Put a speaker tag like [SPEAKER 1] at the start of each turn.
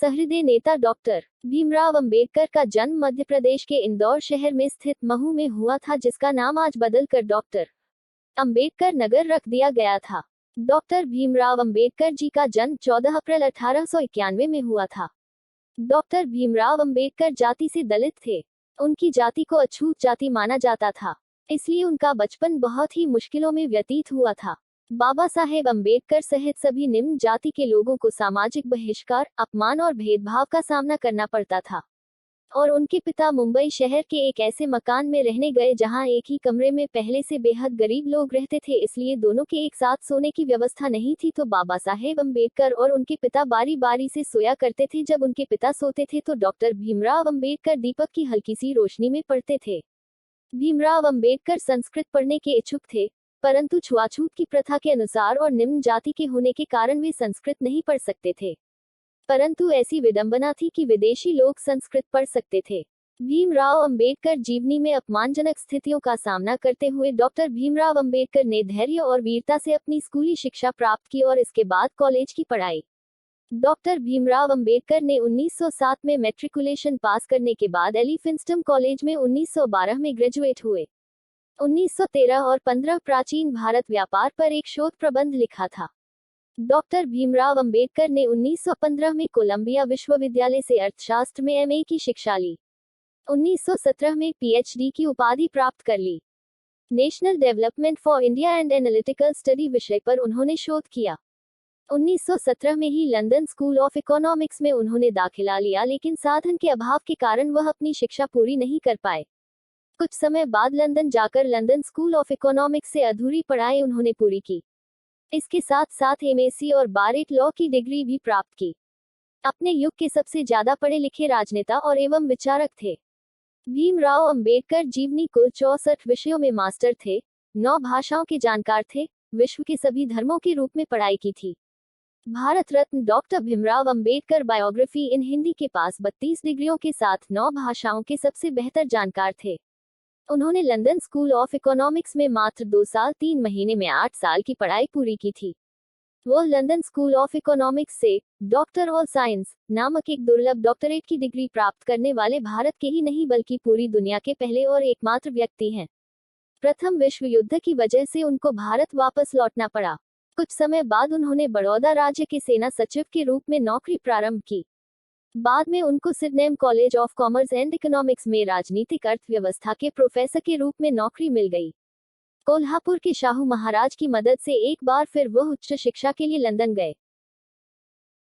[SPEAKER 1] सहृदय नेता डॉक्टर भीमराव अंबेडकर का जन्म मध्य प्रदेश के इंदौर शहर में स्थित महू में हुआ था, जिसका नाम आज बदलकर डॉक्टर अंबेडकर नगर रख दिया गया था। डॉक्टर भीमराव अंबेडकर जी का जन्म 14 अप्रैल 1891 में हुआ था। डॉक्टर भीमराव अंबेडकर जाति से दलित थे। उनकी जाति को अछूत जाति माना जाता था, इसलिए उनका बचपन बहुत ही मुश्किलों में व्यतीत हुआ था। बाबा साहेब अंबेडकर सहित सभी निम्न जाति के लोगों को सामाजिक बहिष्कार, अपमान और भेदभाव का सामना करना पड़ता था, और उनके पिता मुंबई शहर के एक ऐसे मकान में रहने गए जहां एक ही कमरे में पहले से बेहद गरीब लोग रहते थे, इसलिए दोनों के एक साथ सोने की व्यवस्था नहीं थी। तो बाबा साहेब अंबेडकर और उनके पिता बारी बारी से सोया करते थे। जब उनके पिता सोते थे तो डॉक्टर भीमराव अंबेडकर दीपक की हल्की सी रोशनी में पढ़ते थे। भीमराव अंबेडकर संस्कृत पढ़ने के इच्छुक थे, परंतु छुआछूत की प्रथा के अनुसार और निम्न जाति के होने के कारण वे संस्कृत नहीं पढ़ सकते थे। परंतु ऐसी विडंबना थी कि विदेशी लोग संस्कृत पढ़ सकते थे। भीमराव अंबेडकर जीवनी में अपमानजनक स्थितियों का सामना करते हुए डॉक्टर भीमराव अंबेडकर ने धैर्य और वीरता से अपनी स्कूली शिक्षा प्राप्त की और इसके बाद कॉलेज की पढ़ाई। डॉक्टर भीमराव अंबेडकर ने 1907 में मैट्रिकुलेशन पास करने के बाद एलिफिंस्टन कॉलेज में 1912 में ग्रेजुएट हुए। 1913 और 15 प्राचीन भारत व्यापार पर एक शोध प्रबंध लिखा था। डॉक्टर भीमराव अंबेडकर ने 1915 में कोलंबिया विश्वविद्यालय से अर्थशास्त्र में एमए की शिक्षा ली। 1917 में पीएचडी की उपाधि प्राप्त कर ली। National development for India and analytical study विषय पर उन्होंने शोध किया। 1917 में ही लंदन स्कूल ऑफ इकोनॉमिक्स में उन्होंने दाखिला लिया, लेकिन साधन के अभाव के कारण वह अपनी शिक्षा पूरी नहीं कर पाए। कुछ समय बाद लंदन जाकर लंदन स्कूल ऑफ इकोनॉमिक्स से अधूरी पढ़ाई उन्होंने पूरी की। इसके साथ साथ एमएससी और बार लॉ की डिग्री भी प्राप्त की। अपने युग के सबसे ज्यादा पढ़े लिखे राजनेता और एवं विचारक थे। भीमराव अंबेडकर जीवनी कुल 64 विषयों में मास्टर थे, 9 भाषाओं के जानकार थे, विश्व के सभी धर्मों के रूप में पढ़ाई की थी। भारत रत्न डॉक्टर भीमराव अंबेडकर बायोग्राफी इन हिंदी के पास 32 डिग्रियों के साथ 9 भाषाओं के सबसे बेहतर जानकार थे। उन्होंने लंदन स्कूल ऑफ इकोनॉमिक्स में मात्र 2 साल 3 महीने में 8 साल की पढ़ाई पूरी की थी। वो लंदन स्कूल ऑफ इकोनॉमिक्स से डॉक्टर ऑफ साइंस नामक एक दुर्लभ डॉक्टरेट की डिग्री प्राप्त करने वाले भारत के ही नहीं बल्कि पूरी दुनिया के पहले और एकमात्र व्यक्ति हैं। प्रथम विश्व युद्ध की वजह से उनको भारत वापस लौटना पड़ा। कुछ समय बाद उन्होंने बड़ौदा राज्य के सेना सचिव के रूप में नौकरी प्रारंभ की। बाद में उनको Sydenham college of commerce and economics में राजनीतिक अर्थव्यवस्था के प्रोफेसर के रूप में नौकरी मिल गई। कोल्हापुर के शाहू महाराज की मदद से एक बार फिर वह उच्च शिक्षा के लिए लंदन गए।